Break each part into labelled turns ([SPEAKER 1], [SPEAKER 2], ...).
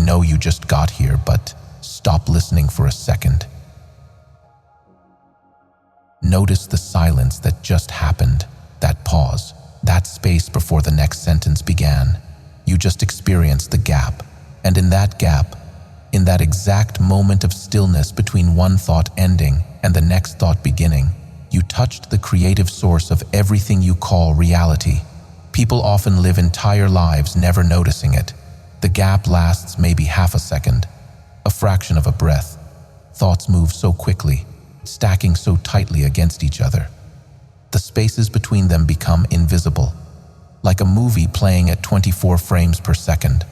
[SPEAKER 1] know you just got here, but stop listening for a second. Notice the silence that just happened, that pause, that space before the next sentence began. You just experienced the gap, and in that gap, in that exact moment of stillness between one thought ending and the next thought beginning, you touched the creative source of everything you call reality. People often live entire lives never noticing it. The gap lasts maybe half a second, a fraction of a breath. Thoughts move so quickly, stacking so tightly against each other. The spaces between them become invisible, like a movie playing at 24 frames per second.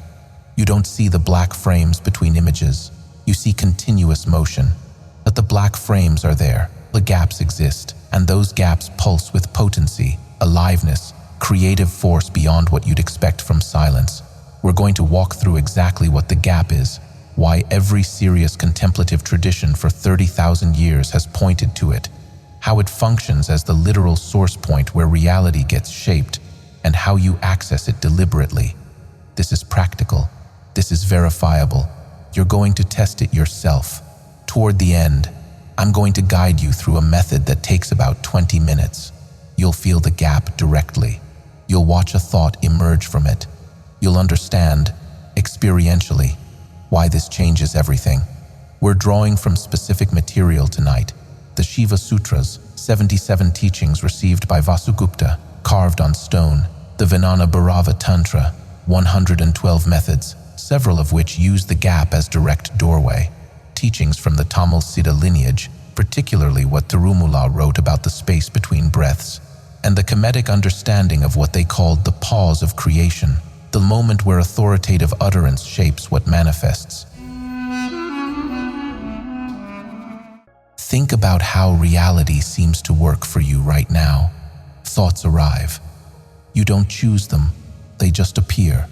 [SPEAKER 1] You don't see the black frames between images. You see continuous motion. But the black frames are there. The gaps exist, and those gaps pulse with potency, aliveness, creative force beyond what you'd expect from silence. We're going to walk through exactly what the gap is, why every serious contemplative tradition for 30,000 years has pointed to it, how it functions as the literal source point where reality gets shaped, and how you access it deliberately. This is practical. This is verifiable. You're going to test it yourself. Toward the end, I'm going to guide you through a method that takes about 20 minutes. You'll feel the gap directly. You'll watch a thought emerge from it. You'll understand, experientially, why this changes everything. We're drawing from specific material tonight. The Shiva Sutras, 77 teachings received by Vasugupta, carved on stone. The Vijnana Bhairava Tantra, 112 methods, several of which use the gap as direct doorway. Teachings from the Tamil Siddha lineage, particularly what Thirumoolar wrote about the space between breaths, and the Kemetic understanding of what they called the pause of creation, the moment where authoritative utterance shapes what manifests. Think about how reality seems to work for you right now. Thoughts arrive. You don't choose them, they just appear.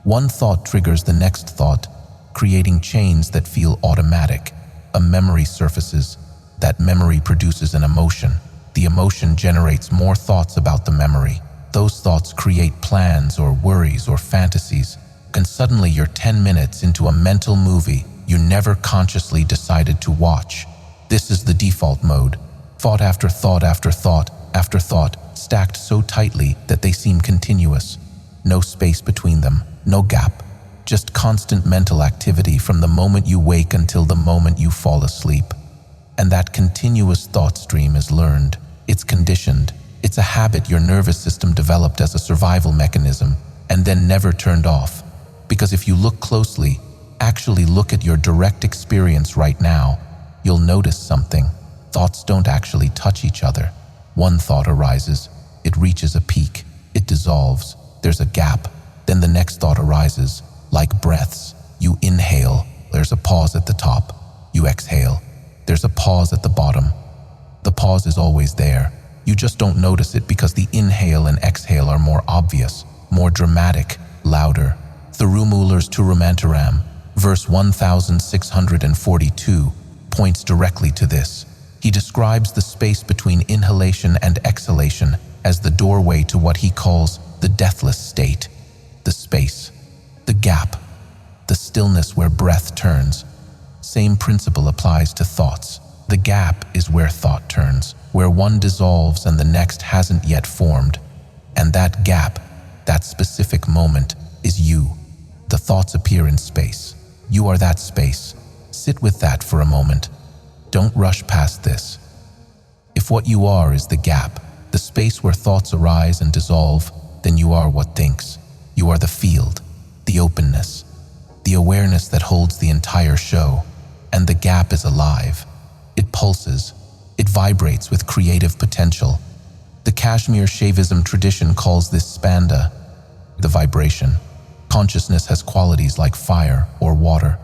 [SPEAKER 1] One thought triggers the next thought, creating chains that feel automatic. A memory surfaces. That memory produces an emotion. The emotion generates more thoughts about the memory. Those thoughts create plans or worries or fantasies, and suddenly you're 10 minutes into a mental movie you never consciously decided to watch. This is the default mode. Thought after thought after thought after thought, stacked so tightly that they seem continuous. No space between them, no gap. Just constant mental activity from the moment you wake until the moment you fall asleep. And that continuous thought stream is learned. It's conditioned. It's a habit your nervous system developed as a survival mechanism and then never turned off. Because if you look closely, actually look at your direct experience right now, you'll notice something. Thoughts don't actually touch each other. One thought arises, it reaches a peak, it dissolves, there's a gap, then the next thought arises. Like breaths, you inhale, there's a pause at the top. You exhale, there's a pause at the bottom. The pause is always there. You just don't notice it because the inhale and exhale are more obvious, more dramatic, louder. Thirumoolar's Thirumoolar, verse 1642, points directly to this. He describes the space between inhalation and exhalation as the doorway to what he calls the deathless state. The space, the gap, the stillness where breath turns. Same principle applies to thoughts. The gap is where thought turns, where one dissolves and the next hasn't yet formed. And that gap, that specific moment, is you. The thoughts appear in space. You are that space. Sit with that for a moment. Don't rush past this. If what you are is the gap, the space where thoughts arise and dissolve, then you are what thinks. You are the field, the openness, the awareness that holds the entire show. And the gap is alive. It pulses. It vibrates with creative potential. The Kashmir Shaivism tradition calls this spanda, the vibration. Consciousness has qualities like fire or water.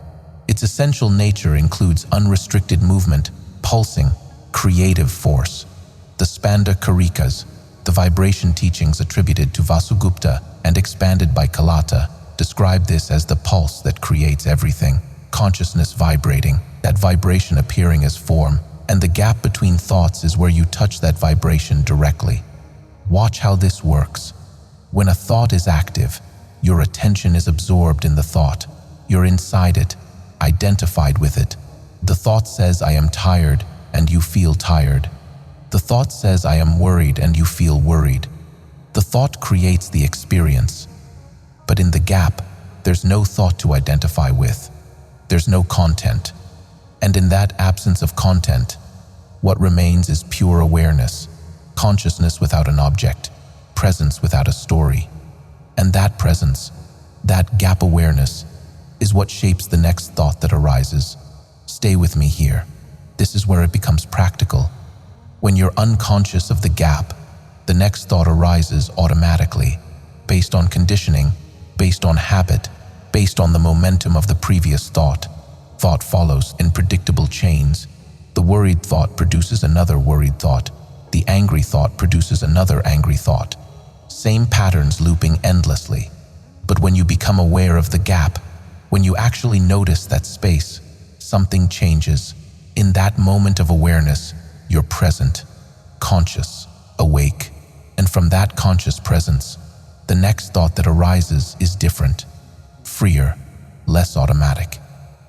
[SPEAKER 1] Its essential nature includes unrestricted movement, pulsing, creative force. The spanda karikas, the vibration teachings attributed to Vasugupta and expanded by Kalata, describe this as the pulse that creates everything. Consciousness vibrating, that vibration appearing as form, and the gap between thoughts is where you touch that vibration directly. Watch how this works. When a thought is active, your attention is absorbed in the thought. You're inside it, identified with it. The thought says, I am tired, and you feel tired. The thought says, I am worried, and you feel worried. The thought creates the experience. But in the gap, there's no thought to identify with. There's no content. And in that absence of content, what remains is pure awareness, consciousness without an object, presence without a story. And that presence, that gap awareness, is what shapes the next thought that arises. Stay with me here. This is where it becomes practical. When you're unconscious of the gap, the next thought arises automatically, based on conditioning, based on habit, based on the momentum of the previous thought. Thought follows in predictable chains. The worried thought produces another worried thought. The angry thought produces another angry thought. Same patterns looping endlessly. But when you become aware of the gap, when you actually notice that space, something changes. In that moment of awareness, you're present, conscious, awake. And from that conscious presence, the next thought that arises is different, freer, less automatic,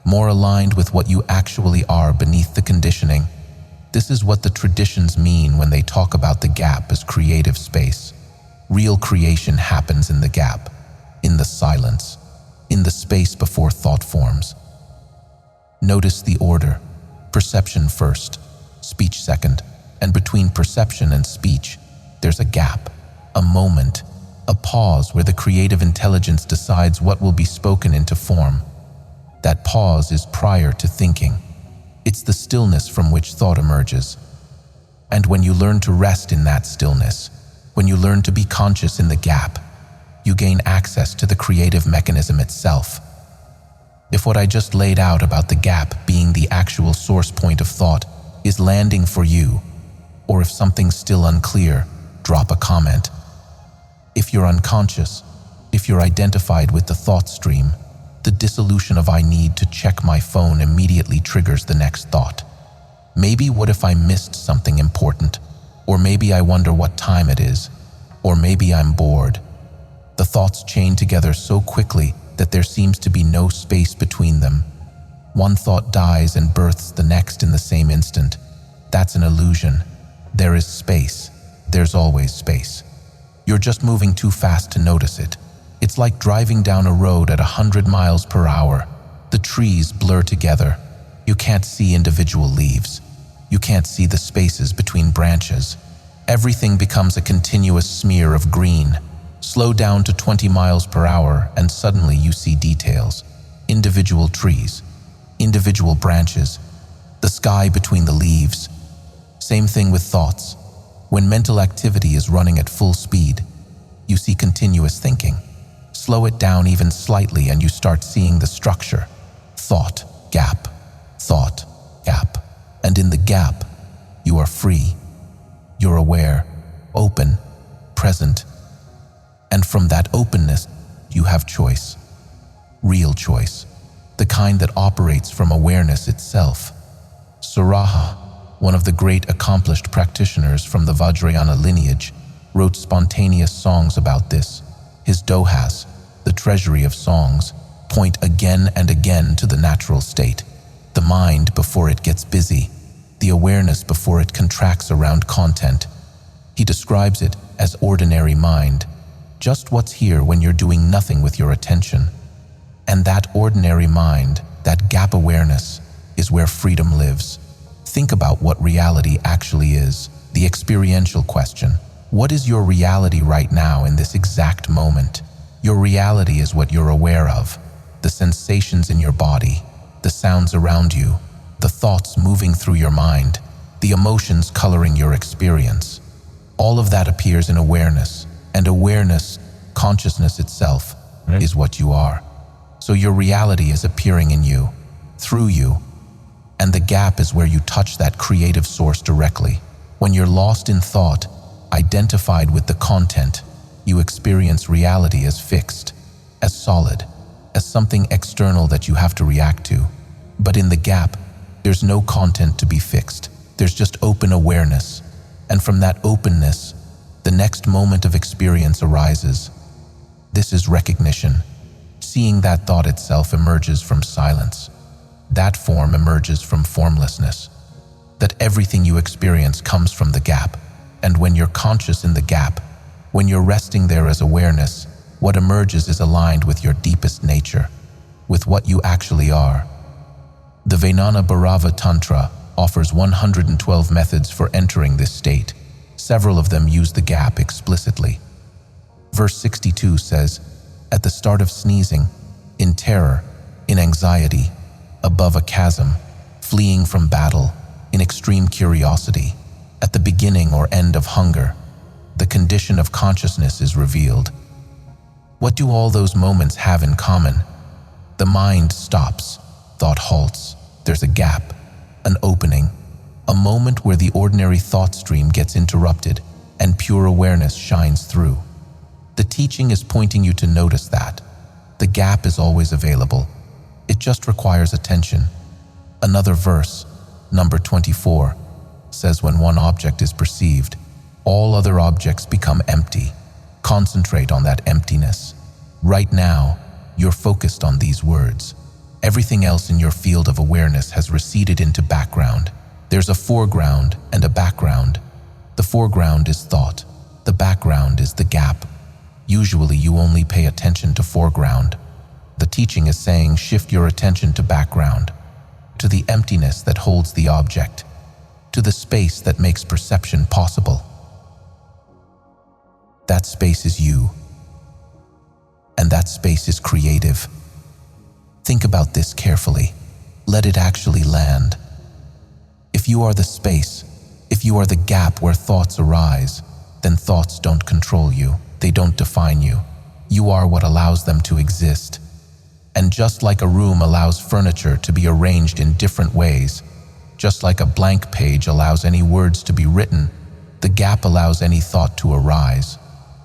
[SPEAKER 1] more aligned with what you actually are beneath the conditioning. This is what the traditions mean when they talk about the gap as creative space. Real creation happens in the gap, in the silence, in the space before thought forms. Notice the order: perception first, speech second, and between perception and speech, there's a gap, a moment, a pause where the creative intelligence decides what will be spoken into form. That pause is prior to thinking. It's the stillness from which thought emerges. And when you learn to rest in that stillness, when you learn to be conscious in the gap, you gain access to the creative mechanism itself. If what I just laid out about the gap being the actual source point of thought is landing for you, or if something's still unclear, drop a comment. If you're unconscious, if you're identified with the thought stream, the dissolution of I need to check my phone immediately triggers the next thought. Maybe what if I missed something important? Or maybe I wonder what time it is. Or maybe I'm bored. The thoughts chain together so quickly that there seems to be no space between them. One thought dies and births the next in the same instant. That's an illusion. There is space. There's always space. You're just moving too fast to notice it. It's like driving down a road at 100 miles per hour. The trees blur together. You can't see individual leaves. You can't see the spaces between branches. Everything becomes a continuous smear of green. Slow down to 20 miles per hour and suddenly you see details. Individual trees, individual branches, the sky between the leaves. Same thing with thoughts. When mental activity is running at full speed, you see continuous thinking. Slow it down even slightly and you start seeing the structure. Thought, gap, and in the gap, you are free. You're aware, open, present. And from that openness, you have choice. Real choice. The kind that operates from awareness itself. Suraha, one of the great accomplished practitioners from the Vajrayana lineage, wrote spontaneous songs about this. His dohas, the treasury of songs, point again and again to the natural state, the mind before it gets busy, the awareness before it contracts around content. He describes it as ordinary mind, just what's here when you're doing nothing with your attention. And that ordinary mind, that gap awareness, is where freedom lives. Think about what reality actually is, the experiential question. What is your reality right now in this exact moment? Your reality is what you're aware of, the sensations in your body, the sounds around you, the thoughts moving through your mind, the emotions coloring your experience. All of that appears in awareness, and awareness, consciousness itself, is what you are. So your reality is appearing in you, through you, and the gap is where you touch that creative source directly. When you're lost in thought, identified with the content, you experience reality as fixed, as solid, as something external that you have to react to. But in the gap, there's no content to be fixed. There's just open awareness. And from that openness, the next moment of experience arises. This is recognition, seeing that thought itself emerges from silence. That form emerges from formlessness. That everything you experience comes from the gap. And when you're conscious in the gap, when you're resting there as awareness, what emerges is aligned with your deepest nature, with what you actually are. The Vijnana Bhairava Tantra offers 112 methods for entering this state. Several of them use the gap explicitly. Verse 62 says, "At the start of sneezing, in terror, in anxiety, above a chasm, fleeing from battle, in extreme curiosity, at the beginning or end of hunger, the condition of consciousness is revealed." What do all those moments have in common? The mind stops, thought halts, there's a gap, an opening, a moment where the ordinary thought stream gets interrupted and pure awareness shines through. The teaching is pointing you to notice that. The gap is always available. It just requires attention. Another verse, number 24, says when one object is perceived, all other objects become empty. Concentrate on that emptiness. Right now, you're focused on these words. Everything else in your field of awareness has receded into background. There's a foreground and a background. The foreground is thought. The background is the gap. Usually you only pay attention to foreground. The teaching is saying shift your attention to background, to the emptiness that holds the object, to the space that makes perception possible. That space is you, and that space is creative. Think about this carefully. Let it actually land. If you are the space, if you are the gap where thoughts arise, then thoughts don't control you. They don't define you. You are what allows them to exist. And just like a room allows furniture to be arranged in different ways, just like a blank page allows any words to be written, the gap allows any thought to arise.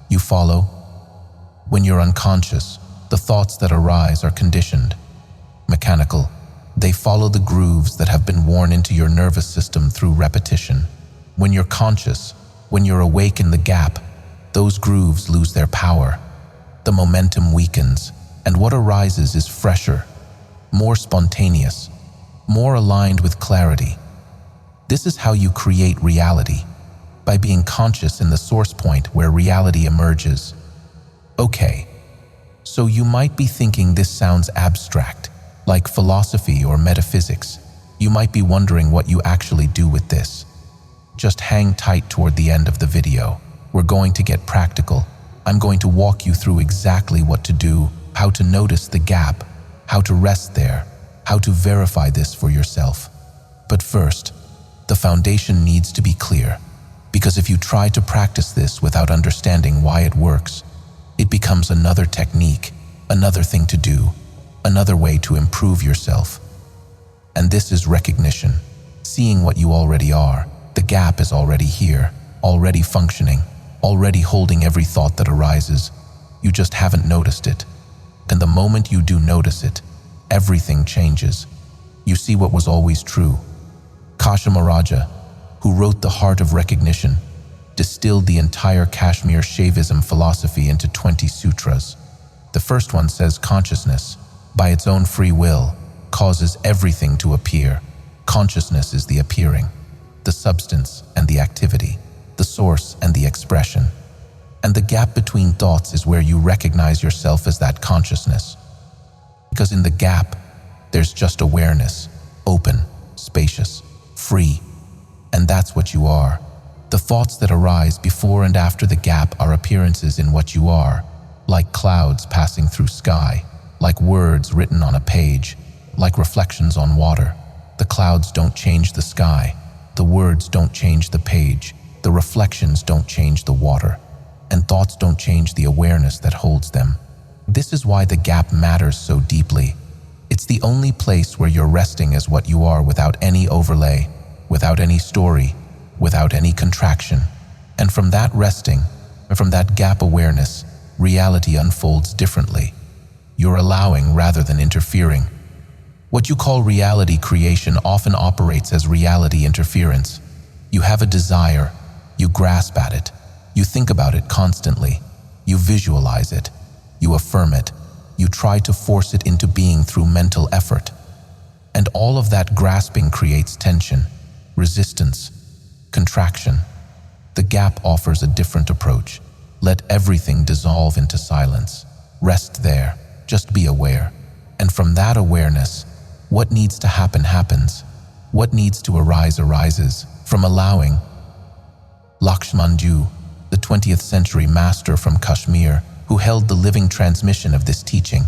[SPEAKER 1] You follow? When you're unconscious, the thoughts that arise are conditioned, mechanical. They follow the grooves that have been worn into your nervous system through repetition. When you're conscious, when you're awake in the gap, those grooves lose their power. The momentum weakens, and what arises is fresher, more spontaneous, more aligned with clarity. This is how you create reality, by being conscious in the source point where reality emerges. Okay, so you might be thinking this sounds abstract, like philosophy or metaphysics. You might be wondering what you actually do with this. Just hang tight toward the end of the video. We're going to get practical. I'm going to walk you through exactly what to do, how to notice the gap, how to rest there, how to verify this for yourself. But first, the foundation needs to be clear, because if you try to practice this without understanding why it works, it becomes another technique, another thing to do, another way to improve yourself. And this is recognition, seeing what you already are. The gap is already here, already functioning, already holding every thought that arises. You just haven't noticed it. And the moment you do notice it, everything changes. You see what was always true. Kashmir, who wrote The Heart of Recognition, distilled the entire Kashmir Shaivism philosophy into 20 sutras. The first one says consciousness, by its own free will, causes everything to appear. Consciousness is the appearing, the substance and the activity, the source and the expression. And the gap between thoughts is where you recognize yourself as that consciousness. Because in the gap, there's just awareness, open, spacious, free. And that's what you are. The thoughts that arise before and after the gap are appearances in what you are, like clouds passing through sky, like words written on a page, like reflections on water. The clouds don't change the sky. The words don't change the page. The reflections don't change the water. And thoughts don't change the awareness that holds them. This is why the gap matters so deeply. It's the only place where you're resting as what you are without any overlay, without any story, without any contraction. And from that resting, from that gap awareness, reality unfolds differently. You're allowing rather than interfering. What you call reality creation often operates as reality interference. You have a desire, you grasp at it, you think about it constantly, you visualize it, you affirm it, You try to force it into being through mental effort. And all of that grasping creates tension, resistance, contraction. The gap offers a different approach. Let everything dissolve into silence. Rest there, just be aware. And from that awareness, what needs to happen happens. What needs to arise arises. From allowing. Lakshmanju, the 20th century master from Kashmir, who held the living transmission of this teaching,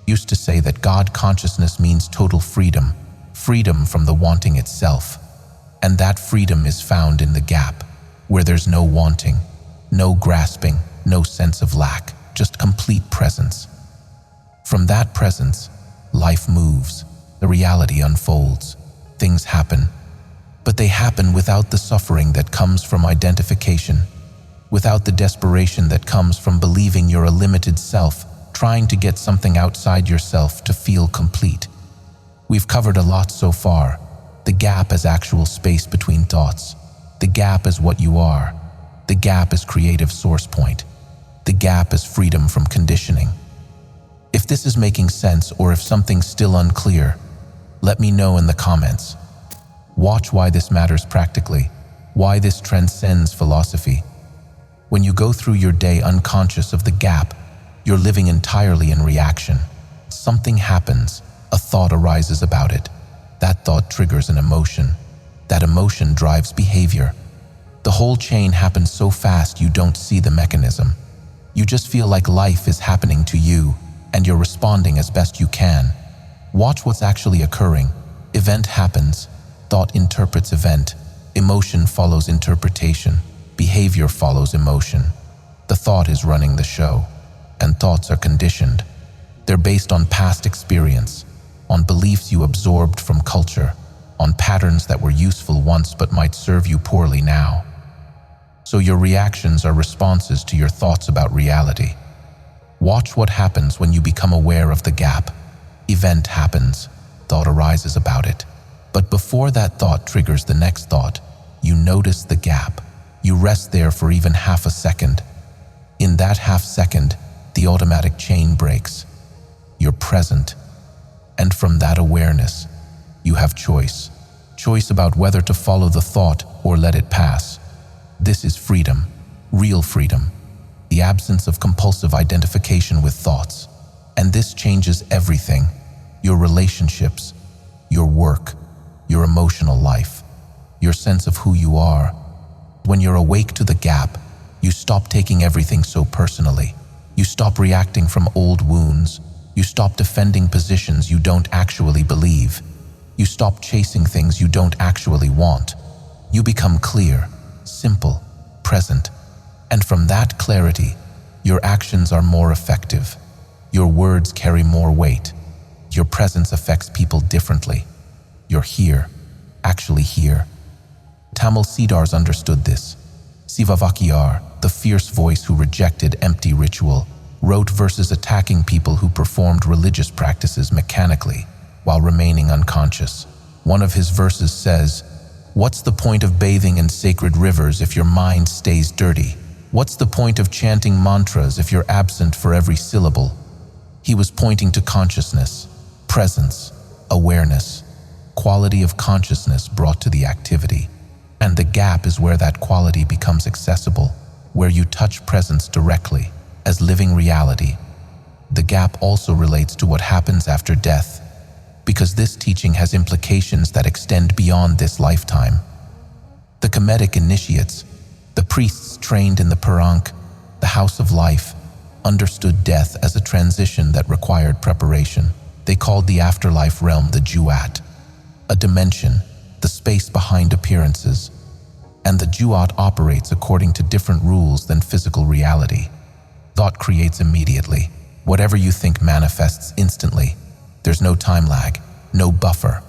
[SPEAKER 1] used to say that God consciousness means total freedom, freedom from the wanting itself. And that freedom is found in the gap, where there's no wanting, no grasping, no sense of lack, just complete presence. From that presence, life moves, the reality unfolds, things happen. But they happen without the suffering that comes from identification, without the desperation that comes from believing you're a limited self, trying to get something outside yourself to feel complete. We've covered a lot so far. The gap as actual space between thoughts. The gap as what you are. The gap as creative source point. The gap as freedom from conditioning. If this is making sense or if something's still unclear, let me know in the comments. Watch why this matters practically, why this transcends philosophy. When you go through your day unconscious of the gap, you're living entirely in reaction. Something happens, a thought arises about it. That thought triggers an emotion. That emotion drives behavior. The whole chain happens so fast you don't see the mechanism. You just feel like life is happening to you, and you're responding as best you can. Watch what's actually occurring. Event happens. Thought interprets event. Emotion follows interpretation. Behavior follows emotion. The thought is running the show, and thoughts are conditioned. They're based on past experience, on beliefs you absorbed from culture, on patterns that were useful once but might serve you poorly now. So your reactions are responses to your thoughts about reality. Watch what happens when you become aware of the gap. Event happens, thought arises about it. But before that thought triggers the next thought, you notice the gap. You rest there for even half a second. In that half second, the automatic chain breaks. You're present. And from that awareness, you have choice. Choice about whether to follow the thought or let it pass. This is freedom, real freedom, the absence of compulsive identification with thoughts. And this changes everything, your relationships, your work, your emotional life, your sense of who you are. When you're awake to the gap, you stop taking everything so personally. You stop reacting from old wounds. You stop defending positions you don't actually believe. You stop chasing things you don't actually want. You become clear, simple, present. And from that clarity, your actions are more effective. Your words carry more weight. Your presence affects people differently. You're here, actually here. Tamil Siddhars understood this. Sivavakiyar, the fierce voice who rejected empty ritual, wrote verses attacking people who performed religious practices mechanically while remaining unconscious. One of his verses says, "What's the point of bathing in sacred rivers if your mind stays dirty? What's the point of chanting mantras if you're absent for every syllable?" He was pointing to consciousness, presence, awareness, quality of consciousness brought to the activity. And the gap is where that quality becomes accessible, where you touch presence directly, as living reality. The gap also relates to what happens after death, because this teaching has implications that extend beyond this lifetime. The Kemetic initiates, the priests trained in the Parank, the house of life, understood death as a transition that required preparation. They called the afterlife realm the Juat, a dimension, the space behind appearances. And the Juat operates according to different rules than physical reality. Thought creates immediately. Whatever you think manifests instantly. There's no time lag, no buffer,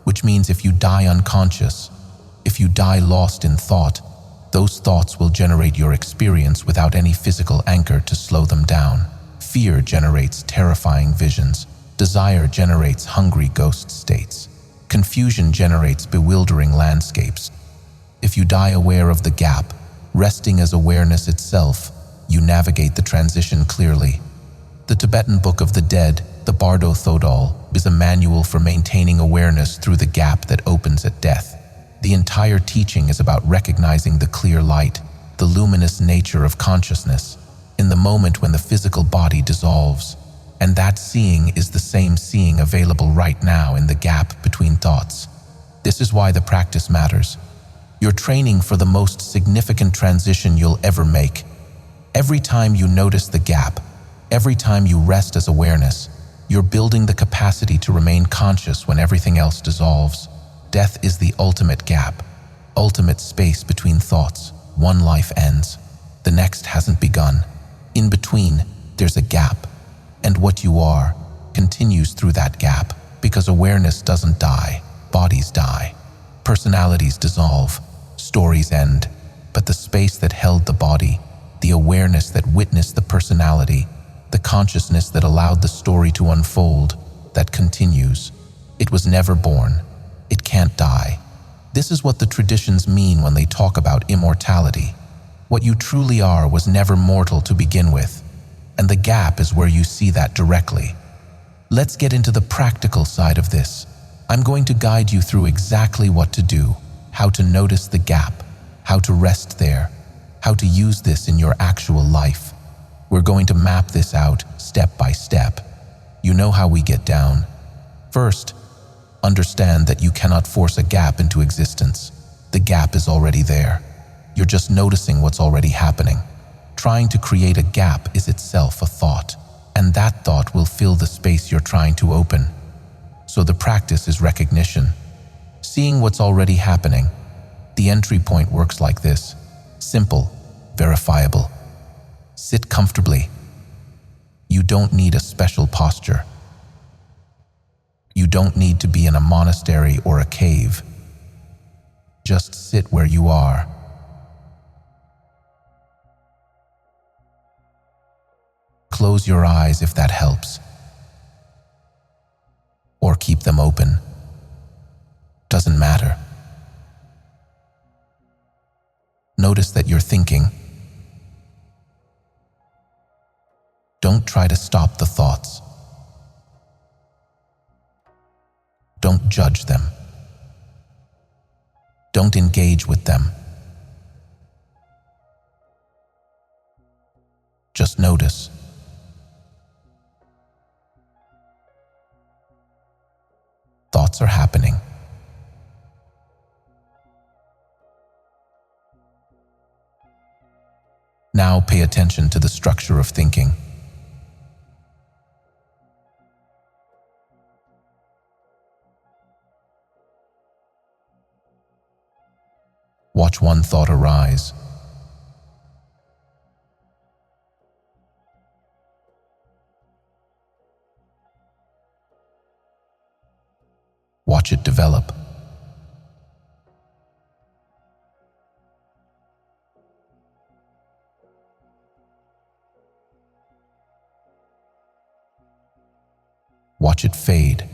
[SPEAKER 1] which means if you die unconscious, if you die lost in thought, those thoughts will generate your experience without any physical anchor to slow them down. Fear generates terrifying visions. Desire generates hungry ghost states. Confusion generates bewildering landscapes. If you die aware of the gap, resting as awareness itself, you navigate the transition clearly. The Tibetan Book of the Dead, the Bardo Thodol, is a manual for maintaining awareness through the gap that opens at death. The entire teaching is about recognizing the clear light, the luminous nature of consciousness, in the moment when the physical body dissolves. And that seeing is the same seeing available right now in the gap between thoughts. This is why the practice matters. You're training for the most significant transition you'll ever make. Every time you notice the gap, every time you rest as awareness, you're building the capacity to remain conscious when everything else dissolves. Death is the ultimate gap, ultimate space between thoughts. One life ends, the next hasn't begun. In between, there's a gap, and what you are continues through that gap, because awareness doesn't die, bodies die, personalities dissolve, stories end, but the space that held the body, the awareness that witnessed the personality, the consciousness that allowed the story to unfold, that continues. It was never born. It can't die. This is what the traditions mean when they talk about immortality. What you truly are was never mortal to begin with, and the gap is where you see that directly. Let's get into the practical side of this. I'm going to guide you through exactly what to do, how to notice the gap, how to rest there, how to use this in your actual life. We're going to map this out step by step. You know how we get down. First, understand that you cannot force a gap into existence. The gap is already there. You're just noticing what's already happening. Trying to create a gap is itself a thought, and that thought will fill the space you're trying to open. So the practice is recognition. Seeing what's already happening. The entry point works like this. Simple, verifiable. Sit comfortably. You don't need a special posture. You don't need to be in a monastery or a cave. Just sit where you are. Close your eyes if that helps. Or keep them open. Doesn't matter. Notice that you're thinking. Don't try to stop the thoughts. Don't judge them. Don't engage with them. Just notice. Thoughts are happening. Now pay attention to the structure of thinking. Watch one thought arise. Watch it develop. Watch it fade.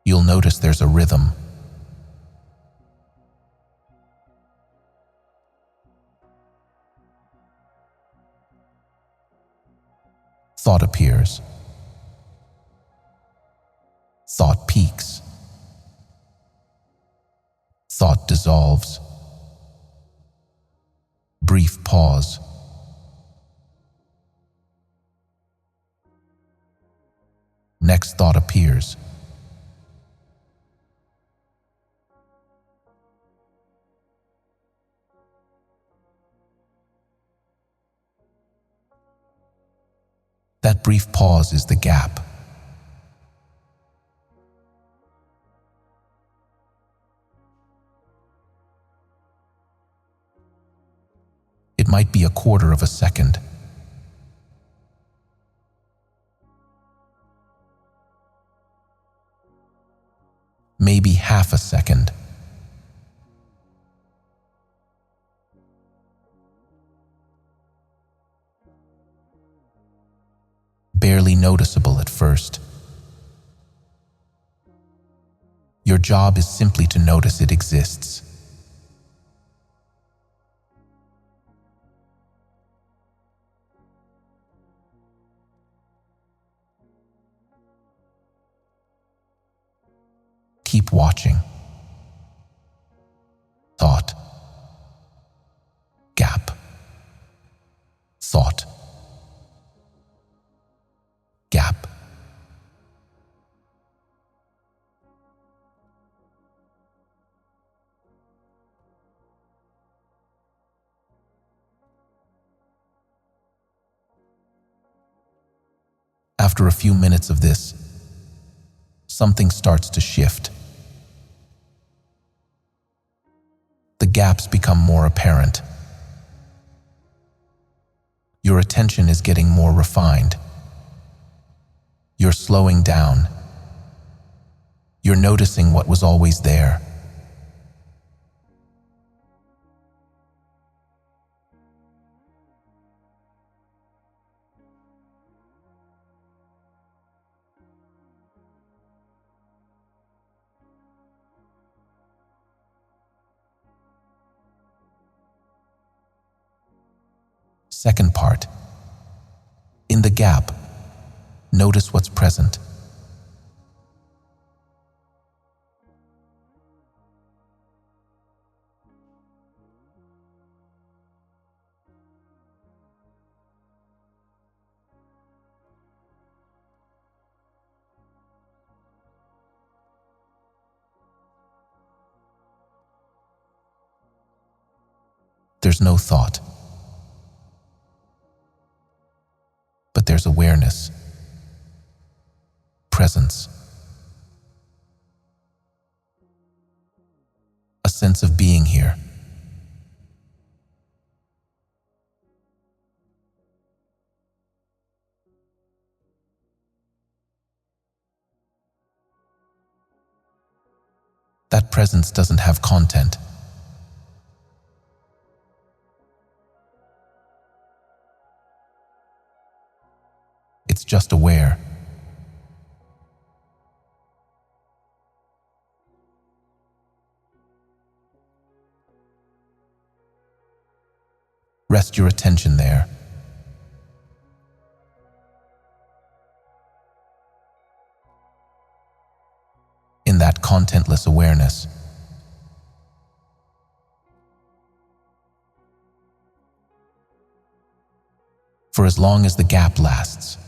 [SPEAKER 1] You'll notice there's a rhythm. Thought appears. Thought peaks. Thought dissolves. Brief pause. Next thought appears. That brief pause is the gap. It might be a quarter of a second. Maybe half a second. Barely noticeable at first. Your job is simply to notice it exists. Keep watching. Thought. Gap. Thought. Gap. After a few minutes of this, something starts to shift. The gaps become more apparent. Your attention is getting more refined. You're slowing down. You're noticing what was always there. Second part. In the gap, notice what's present. There's no thought. But there's awareness, presence, a sense of being here. That presence doesn't have content. It's just aware. Rest your attention there. In that contentless awareness. For as long as the gap lasts.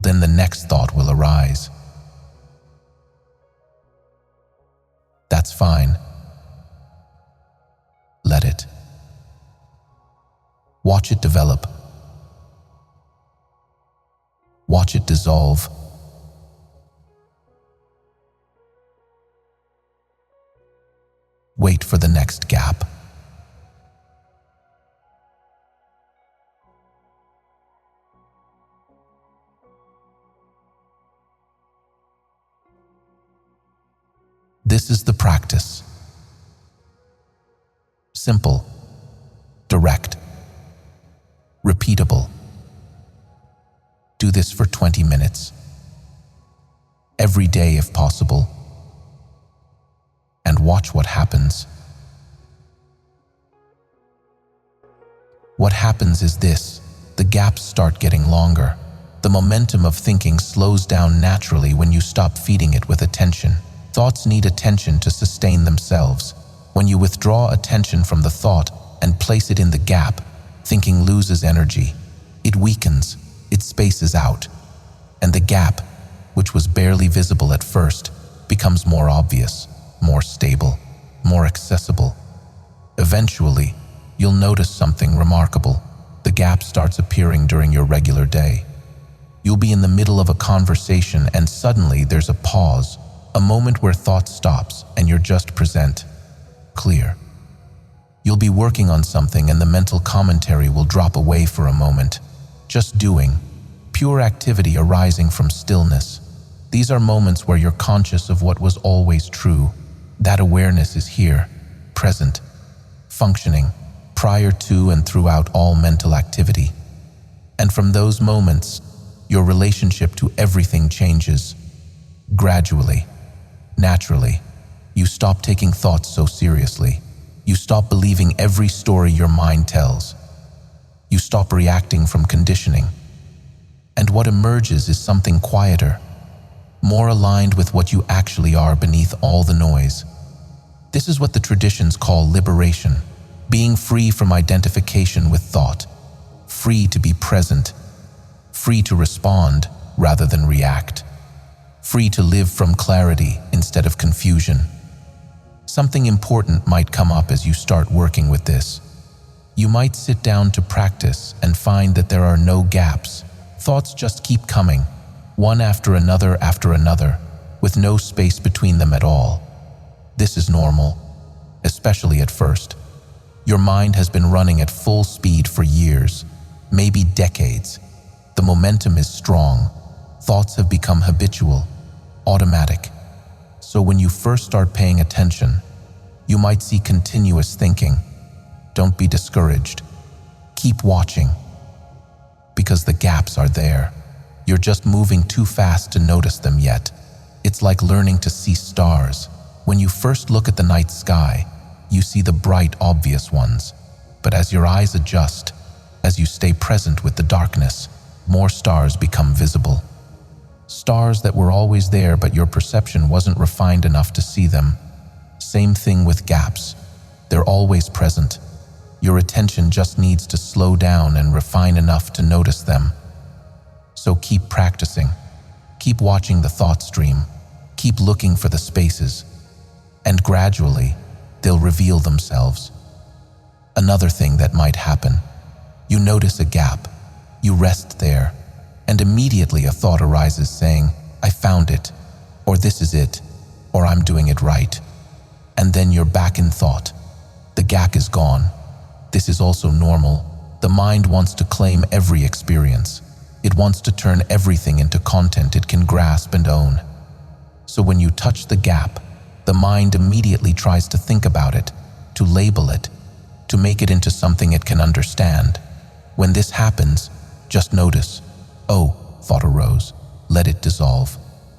[SPEAKER 1] Then the next thought will arise. That's fine. Let it. Watch it develop. Watch it dissolve. Wait for the next gap. This is the practice. Simple, direct, repeatable. Do this for 20 minutes. Every day if possible. And watch what happens. What happens is this: the gaps start getting longer. The momentum of thinking slows down naturally when you stop feeding it with attention. Thoughts need attention to sustain themselves. When you withdraw attention from the thought and place it in the gap, thinking loses energy. It weakens, it spaces out. And the gap, which was barely visible at first, becomes more obvious, more stable, more accessible. Eventually, you'll notice something remarkable. The gap starts appearing during your regular day. You'll be in the middle of a conversation and suddenly there's a pause. A moment where thought stops and you're just present, clear. You'll be working on something and the mental commentary will drop away for a moment. Just doing, pure activity arising from stillness. These are moments where you're conscious of what was always true. That awareness is here, present, functioning, prior to and throughout all mental activity. And from those moments, your relationship to everything changes, gradually. Naturally, You stop taking thoughts so seriously. You stop believing every story your mind tells. You stop reacting from conditioning. And what emerges is something quieter, more aligned with what you actually are beneath all the noise. This is what the traditions call liberation, being free from identification with thought, free to be present, free to respond rather than react, free to live from clarity instead of confusion. Something important might come up as you start working with this. You might sit down to practice and find that there are no gaps. Thoughts just keep coming, one after another, with no space between them at all. This is normal, especially at first. Your mind has been running at full speed for years, maybe decades. The momentum is strong. Thoughts have become habitual, automatic. So when you first start paying attention, you might see continuous thinking. Don't be discouraged. Keep watching, because the gaps are there. You're just moving too fast to notice them yet. It's like learning to see stars. When you first look at the night sky, you see the bright, obvious ones. But as your eyes adjust, as you stay present with the darkness, more stars become visible. Stars that were always there, but your perception wasn't refined enough to see them. Same thing with gaps. They're always present. Your attention just needs to slow down and refine enough to notice them. So keep practicing. Keep watching the thought stream. Keep looking for the spaces. And gradually, they'll reveal themselves. Another thing that might happen. You notice a gap. You rest there. And immediately a thought arises saying, I found it, or this is it, or I'm doing it right. And then you're back in thought. The gap is gone. This is also normal. The mind wants to claim every experience. It wants to turn everything into content it can grasp and own. So when you touch the gap, the mind immediately tries to think about it, to label it, to make it into something it can understand. When this happens, just notice. Oh, thought arose. Let it dissolve.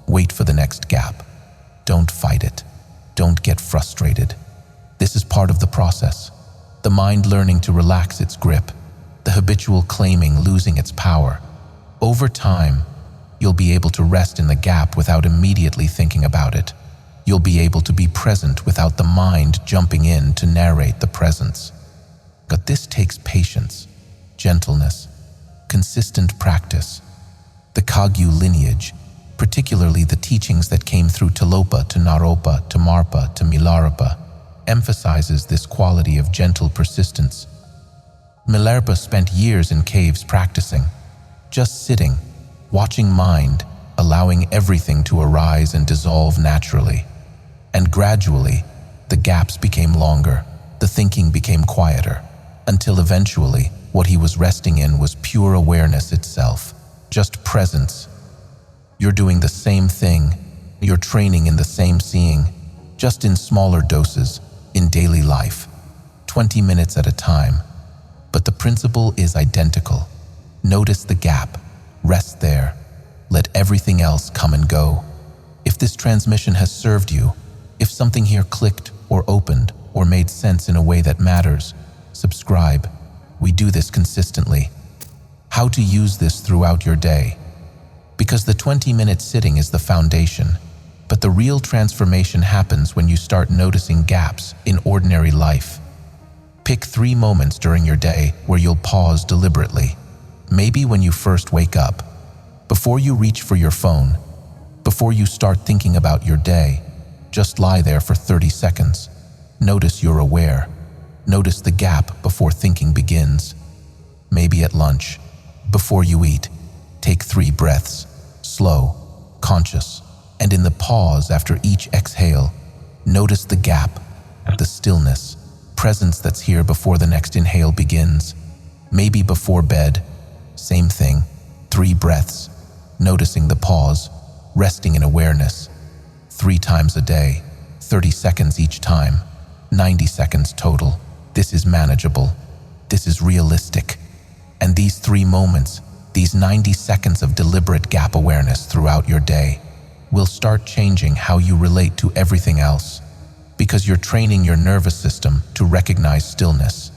[SPEAKER 1] Wait for the next gap. Don't fight it. Don't get frustrated. This is part of the process. The mind learning to relax its grip, the habitual claiming losing its power. Over time, you'll be able to rest in the gap without immediately thinking about it. You'll be able to be present without the mind jumping in to narrate the presence. But this takes patience, gentleness, consistent practice. The Kagyu lineage, particularly the teachings that came through Tilopa to Naropa to Marpa to Milarepa, emphasizes this quality of gentle persistence. Milarepa spent years in caves practicing, just sitting, watching mind, allowing everything to arise and dissolve naturally. And gradually, the gaps became longer, the thinking became quieter, until eventually, what he was resting in was pure awareness itself, just presence. You're doing the same thing, you're training in the same seeing, just in smaller doses, in daily life, 20 minutes at a time. But the principle is identical. Notice the gap, rest there, let everything else come and go. If this transmission has served you, if something here clicked or opened or made sense in a way that matters, subscribe. We do this consistently. How to use this throughout your day. Because the 20-minute sitting is the foundation, but the real transformation happens when you start noticing gaps in ordinary life. Pick 3 moments during your day where you'll pause deliberately. Maybe when you first wake up, before you reach for your phone, before you start thinking about your day, just lie there for 30 seconds. Notice you're aware. Notice the gap before thinking begins. Maybe at lunch, before you eat, take 3 breaths, slow, conscious, and in the pause after each exhale, notice the gap, the stillness, presence that's here before the next inhale begins. Maybe before bed, same thing, 3 breaths, noticing the pause, resting in awareness. 3 times a day, 30 seconds each time, 90 seconds total. This is manageable. This is realistic. And these 3 moments, these 90 seconds of deliberate gap awareness throughout your day, will start changing how you relate to everything else. because you're training your nervous system to recognize stillness,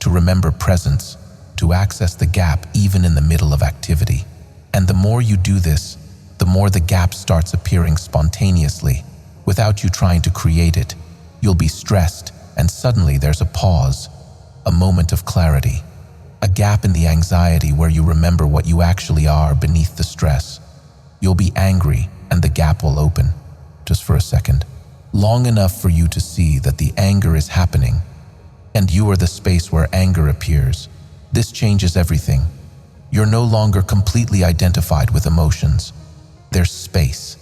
[SPEAKER 1] to remember presence, to access the gap even in the middle of activity. And the more you do this, the more the gap starts appearing spontaneously, without you trying to create it. You'll be stressed, and suddenly there's a pause, a moment of clarity, a gap in the anxiety where you remember what you actually are beneath the stress. You'll be angry, and the gap will open, just for a second, long enough for you to see that the anger is happening, and you are the space where anger appears. This changes everything. You're no longer completely identified with emotions. There's space,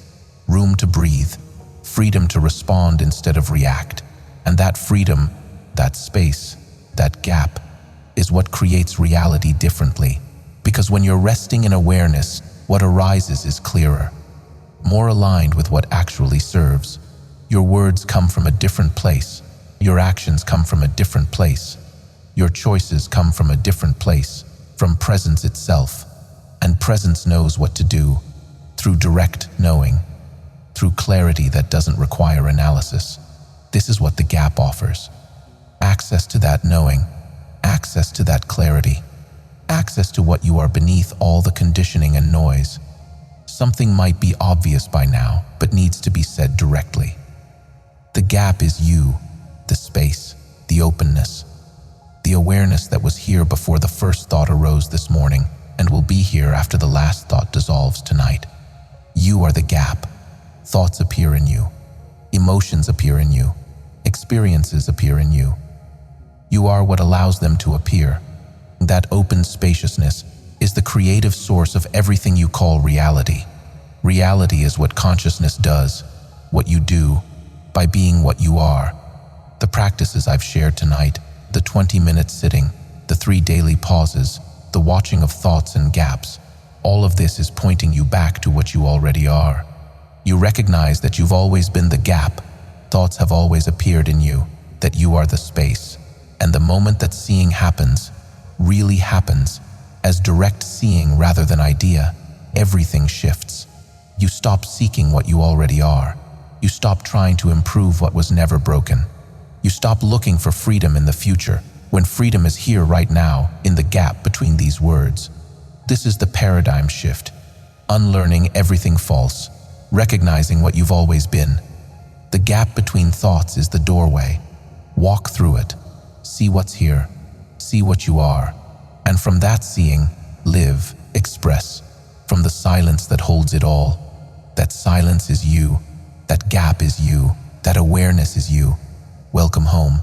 [SPEAKER 1] room to breathe, freedom to respond instead of react. And that freedom, that space, that gap, is what creates reality differently. Because when you're resting in awareness, what arises is clearer, more aligned with what actually serves. Your words come from a different place. Your actions come from a different place. Your choices come from a different place, from presence itself. And presence knows what to do, through direct knowing, through clarity that doesn't require analysis. This is what the gap offers. Access to that knowing, access to that clarity, access to what you are beneath all the conditioning and noise. Something might be obvious by now, but needs to be said directly. The gap is you, the space, the openness, the awareness that was here before the first thought arose this morning and will be here after the last thought dissolves tonight. You are the gap. Thoughts appear in you. Emotions appear in you. Experiences appear in you. You are what allows them to appear. That open spaciousness is the creative source of everything you call reality. Reality is what consciousness does, what you do, by being what you are. The practices I've shared tonight, the 20-minute sitting, the 3 daily pauses, the watching of thoughts and gaps, all of this is pointing you back to what you already are. You recognize that you've always been the gap. Thoughts have always appeared in you, that you are the space. And the moment that seeing happens, really happens, as direct seeing rather than idea, everything shifts. You stop seeking what you already are. You stop trying to improve what was never broken. You stop looking for freedom in the future, when freedom is here right now, in the gap between these words. This is the paradigm shift. Unlearning everything false, recognizing what you've always been. The gap between thoughts is the doorway. Walk through it. See what's here. See what you are. And from that seeing, live, express. From the silence that holds it all. That silence is you. That gap is you. That awareness is you. Welcome home.